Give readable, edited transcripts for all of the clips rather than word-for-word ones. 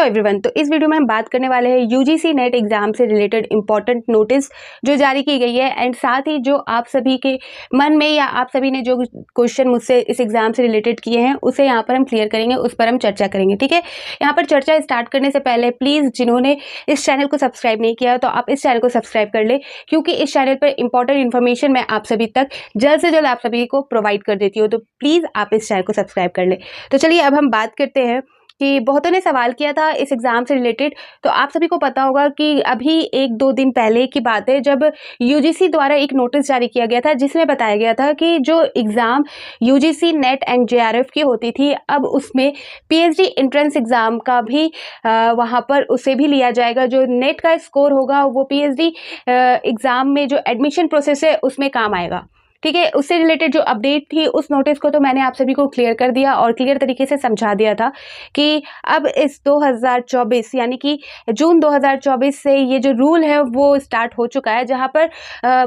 Hello everyone, तो इस video में हम बात करने वाले हैं यूजीसी नेट एग्जाम से रिलेटेड इंपॉर्टेंट नोटिस जो जारी की गई है एंड साथ ही जो आप सभी के मन में या आप सभी ने जो क्वेश्चन मुझसे इस एग्जाम से रिलेटेड किए हैं उसे यहाँ पर हम क्लियर करेंगे, उस पर हम चर्चा करेंगे। ठीक है, यहाँ पर चर्चा स्टार्ट करने से पहले प्लीज़ जिन्होंने इस चैनल को सब्सक्राइब नहीं किया तो आप इस चैनल को सब्सक्राइब कर ले, क्योंकि इस चैनल पर इंपॉर्टेंट इन्फॉर्मेशन मैं आप सभी तक जल्द से जल्द आप सभी को प्रोवाइड कर देती हूँ, तो प्लीज़ आप इस चैनल को सब्सक्राइब कर ले। तो चलिए अब हम बात करते हैं कि बहुतों ने सवाल किया था इस एग्ज़ाम से रिलेटेड। तो आप सभी को पता होगा कि अभी 1-2 दिन पहले की बात है जब यूजीसी द्वारा एक नोटिस जारी किया गया था जिसमें बताया गया था कि जो exam UGC net and JRF की होती थी अब उसमें पीएचडी एंट्रेंस एग्ज़ाम का भी वहाँ पर उसे भी लिया जाएगा। जो नेट का स्कोर होगा वो पीएचडी एग्ज़ाम में जो एडमिशन प्रोसेस है उसमें काम आएगा। ठीक है, उससे रिलेटेड जो अपडेट थी उस नोटिस को तो मैंने आप सभी को क्लियर कर दिया और क्लियर तरीके से समझा दिया था कि अब इस 2024 यानी कि जून 2024 से ये जो रूल है वो स्टार्ट हो चुका है, जहां पर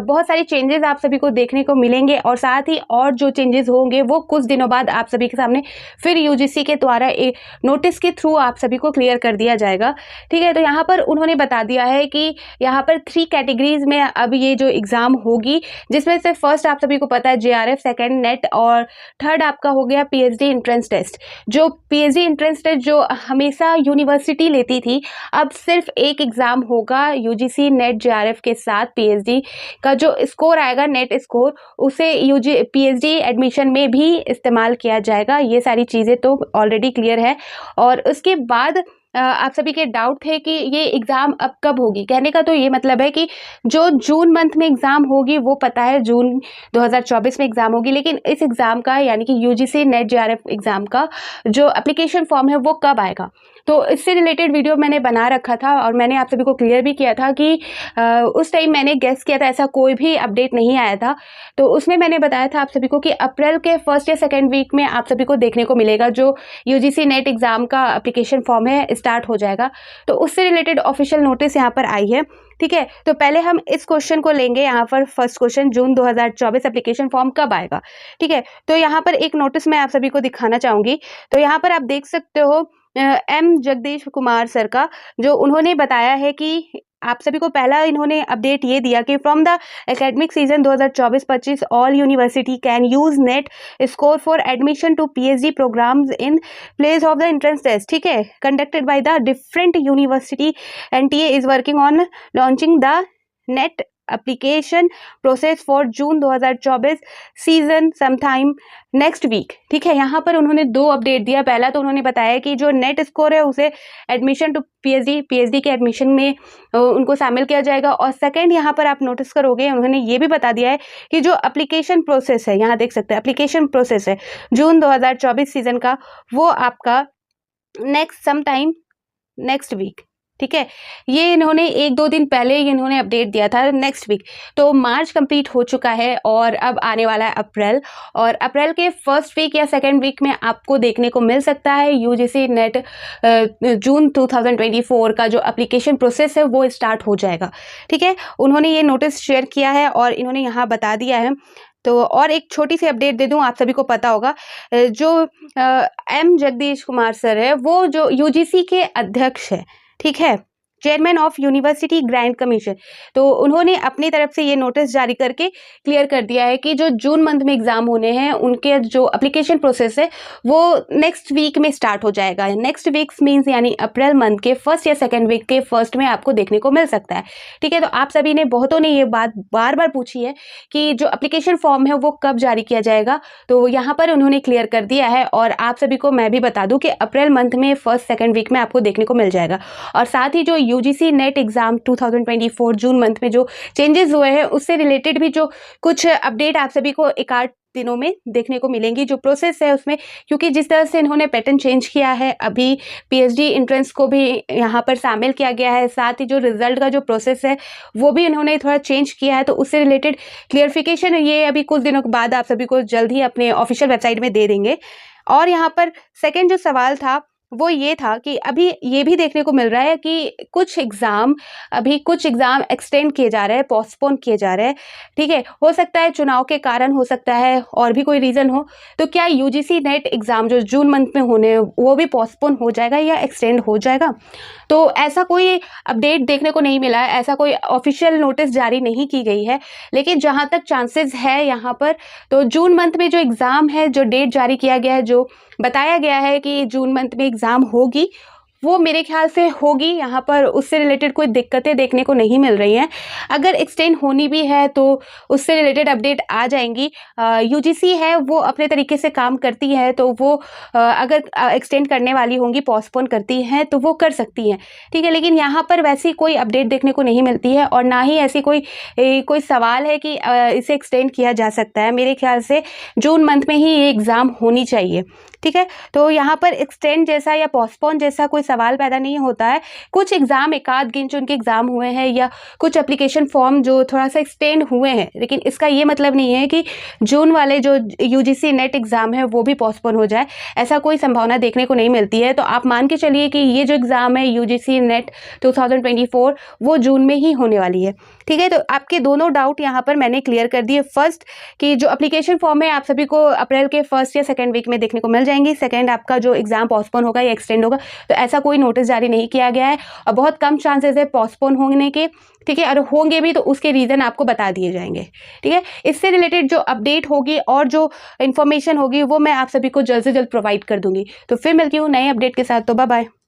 बहुत सारे चेंजेस आप सभी को देखने को मिलेंगे और साथ ही और जो चेंजेस होंगे वो कुछ दिनों बाद आप सभी के सामने फिर यूजीसी के द्वारा एक नोटिस के थ्रू आप सभी को क्लियर कर दिया जाएगा। ठीक है, तो यहाँ पर उन्होंने बता दिया है कि यहाँ पर 3 कैटेगरीज में अब ये जो एग्ज़ाम होगी, जिसमें से फर्स्ट आप सभी को पता है जेआरएफ, सेकंड नेट और थर्ड आपका हो गया पीएचडी एंट्रेंस टेस्ट। जो पीएचडी एंट्रेंस टेस्ट जो हमेशा यूनिवर्सिटी लेती थी, अब सिर्फ एक एग्जाम होगा यूजीसी नेट जेआरएफ के साथ पीएचडी का जो स्कोर आएगा, नेट स्कोर, उसे पीएचडी एडमिशन में भी इस्तेमाल किया जाएगा। ये सारी चीज़ें तो ऑलरेडी क्लियर है। और उसके बाद आप सभी के डाउट थे कि ये एग्ज़ाम अब कब होगी। कहने का तो ये मतलब है कि जो जून मंथ में एग्ज़ाम होगी वो पता है जून 2024 में एग्ज़ाम होगी, लेकिन इस एग्ज़ाम का यानी कि यूजीसी नेट जेआरएफ एग्ज़ाम का जो एप्लीकेशन फॉर्म है वो कब आएगा, तो इससे रिलेटेड वीडियो मैंने बना रखा था और मैंने आप सभी को क्लियर भी किया था कि उस टाइम मैंने गेस किया था, ऐसा कोई भी अपडेट नहीं आया था। तो उसमें मैंने बताया था आप सभी को कि अप्रैल के फर्स्ट या सेकेंड वीक में आप सभी को देखने को मिलेगा जो यूजीसी नेट एग्ज़ाम का एप्लीकेशन फॉर्म है स्टार्ट हो जाएगा। तो उससे रिलेटेड ऑफिशियल नोटिस यहाँ पर आई है। ठीक है, तो पहले हम इस क्वेश्चन को लेंगे। यहाँ पर फर्स्ट क्वेश्चन, जून 2024 एप्लीकेशन फॉर्म कब आएगा। ठीक है, तो यहाँ पर एक नोटिस मैं आप सभी को दिखाना चाहूँगी। तो यहाँ पर आप देख सकते हो एम जगदीश कुमार सर का, जो उन्होंने बताया है कि आप सभी को पहला इन्होंने अपडेट ये दिया कि from the academic season 2024-25 all university can use NET score for admission to PhD programs in place of the entrance test. ठीक है, conducted by the different university. NTA is working on launching the NET application process for June 2024 season sometime next week. ठीक है, यहाँ पर उन्होंने 2 update दिया। पहला तो उन्होंने बताया कि जो नेट स्कोर है उसे एडमिशन टू पीएचडी के एडमिशन में उनको शामिल किया जाएगा। और सेकंड यहाँ पर आप नोटिस करोगे उन्होंने ये भी बता दिया है कि जो एप्लीकेशन प्रोसेस है, यहाँ देख सकते हैं एप्लीकेशन प्रोसेस है जून 2024 सीजन का, वो आपका नेक्स्ट वीक। ठीक है, ये इन्होंने 1-2 दिन पहले इन्होंने अपडेट दिया था नेक्स्ट वीक। तो मार्च कंप्लीट हो चुका है और अब आने वाला है अप्रैल, और अप्रैल के फर्स्ट वीक या सेकंड वीक में आपको देखने को मिल सकता है यूजीसी नेट जून 2024 का जो एप्लीकेशन प्रोसेस है वो स्टार्ट हो जाएगा। ठीक है, उन्होंने ये नोटिस शेयर किया है और इन्होंने यहाँ बता दिया है। तो और एक छोटी सी अपडेट दे दूं, आप सभी को पता होगा जो एम जगदीश कुमार सर है वो जो यूजीसी के अध्यक्ष है, ठीक है, chairman of university grant commission. तो उन्होंने अपनी तरफ से ये नोटिस जारी करके क्लियर कर दिया है कि जो जून मंथ में एग्जाम होने हैं उनके जो एप्लीकेशन प्रोसेस है वो नेक्स्ट वीक में स्टार्ट हो जाएगा। नेक्स्ट वीक मीन्स यानी अप्रैल मंथ के फर्स्ट या सेकेंड वीक के फर्स्ट में आपको देखने को मिल सकता है। ठीक है, तो आप सभी ने बहुतों ने ये बात बार बार पूछी है कि जो एप्लीकेशन फॉर्म है वो कब जारी किया जाएगा, तो यहाँ पर उन्होंने क्लियर कर दिया है। और आप सभी को मैं भी बता दूँ कि अप्रैल मंथ में फर्स्ट सेकेंड वीक में आपको देखने को मिल जाएगा। और साथ ही जो UGC net exam 2024 June month में जो चेंजेस हुए हैं उससे रिलेटेड भी जो कुछ अपडेट आप सभी को 1-8 दिनों में देखने को मिलेंगी। जो प्रोसेस है उसमें, क्योंकि जिस तरह से इन्होंने पैटर्न चेंज किया है, अभी पीएचडी एंट्रेंस को भी यहाँ पर शामिल किया गया है, साथ ही जो रिजल्ट का जो प्रोसेस है वो भी इन्होंने थोड़ा चेंज किया है। तो उससे रिलेटेड क्लियरिफिकेशन ये अभी कुछ दिनों के बाद आप सभी को जल्द ही अपने ऑफिशियल वेबसाइट में दे देंगे। और यहाँ पर सेकेंड जो सवाल था वो ये था कि अभी ये भी देखने को मिल रहा है कि कुछ एग्ज़ाम एक्सटेंड किए जा रहे हैं, पोस्टपोन किए जा रहे हैं, ठीक है? हो सकता है चुनाव के कारण, हो सकता है और भी कोई रीज़न हो। तो क्या यूजीसी नेट एग्ज़ाम जो जून मंथ में होने हैं, वो भी पोस्टपोन हो जाएगा या एक्सटेंड हो जाएगा? तो ऐसा कोई अपडेट देखने को नहीं मिला है, ऐसा कोई ऑफ़िशियल नोटिस जारी नहीं की गई है। लेकिन जहाँ तक चांसेस है यहाँ पर, तो जून मंथ में जो एग्ज़ाम है, जो डेट जारी किया गया है, जो बताया गया है कि जून मंथ में एग्ज़ाम होगी, वो मेरे ख़्याल से होगी। यहाँ पर उससे रिलेटेड कोई दिक्कतें देखने को नहीं मिल रही हैं। अगर एक्सटेंड होनी भी है तो उससे रिलेटेड अपडेट आ जाएंगी। यूजीसी है वो अपने तरीके से काम करती है, तो वो अगर एक्सटेंड करने वाली होंगी, पोस्टपोन करती हैं तो वो कर सकती हैं, ठीक है। लेकिन यहाँ पर वैसी कोई अपडेट देखने को नहीं मिलती है और ना ही ऐसी कोई सवाल है कि इसे एक्सटेंड किया जा सकता है। मेरे ख्याल से जून मंथ में ही ये एग्ज़ाम होनी चाहिए, ठीक है। तो यहाँ पर एक्सटेंड जैसा या पोस्टपोन जैसा कोई सवाल पैदा नहीं होता है। कुछ एग्ज़ाम एकाध गिन चुन के एग्ज़ाम हुए हैं या कुछ एप्लीकेशन फॉर्म जो थोड़ा सा एक्सटेंड हुए हैं, लेकिन इसका ये मतलब नहीं है कि जून वाले जो यूजीसी नेट एग्ज़ाम है वो भी पोस्टपोन हो जाए। ऐसा कोई संभावना देखने को नहीं मिलती है। तो आप मान के चलिए कि ये जो एग्ज़ाम है यूजीसी नेट 2024 वो जून में ही होने वाली है, ठीक है। तो आपके दोनों डाउट यहाँ पर मैंने क्लियर कर दिए। फर्स्ट कि जो एप्लीकेशन फॉर्म है आप सभी को अप्रैल के फर्स्ट या सेकेंड वीक में देखने को मिल जाएंगी। सेकेंड, आपका जो एग्ज़ाम पोस्टपोन होगा या एक्सटेंड होगा, तो ऐसा कोई नोटिस जारी नहीं किया गया है और बहुत कम चांसेस है पोस्टपोन होने के, ठीक है। और होंगे भी तो उसके रीज़न आपको बता दिए जाएंगे, ठीक है। इससे रिलेटेड जो अपडेट होगी और जो इन्फॉर्मेशन होगी वो मैं आप सभी को जल्द से जल्द प्रोवाइड कर दूंगी। तो फिर मिलती हूँ नए अपडेट के साथ। तो बाय बाय।